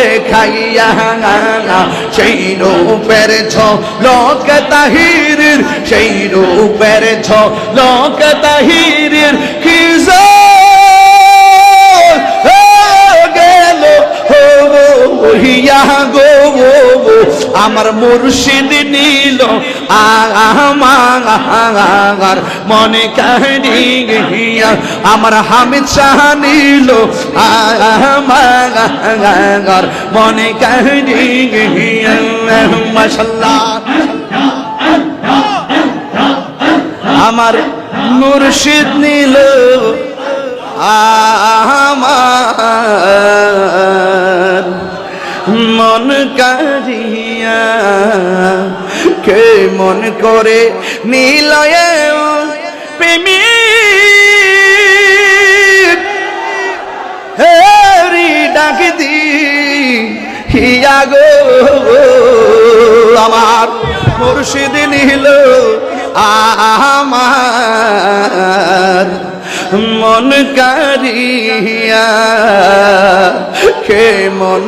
দেখাইয়া সেই রূপের ঝলক তাহিরের, সেই রূপের ঝলক তাহিরের কি গেল হইয়া গো আমার মুর্শিদ নিল আমার মনে কাহিয়া, আমার হামিদ শাহ নিল আমার মনে কাহিয়া। মাশাআল্লাহ আমার মুর্শিদ নিল আমার মন কারিয়া, কে মন করে নিলয়ে প্রেমী হেরি ডাক দি হিয়া গো আমার মুর্শিদ নিল আমার মন কারিয়া, কে মন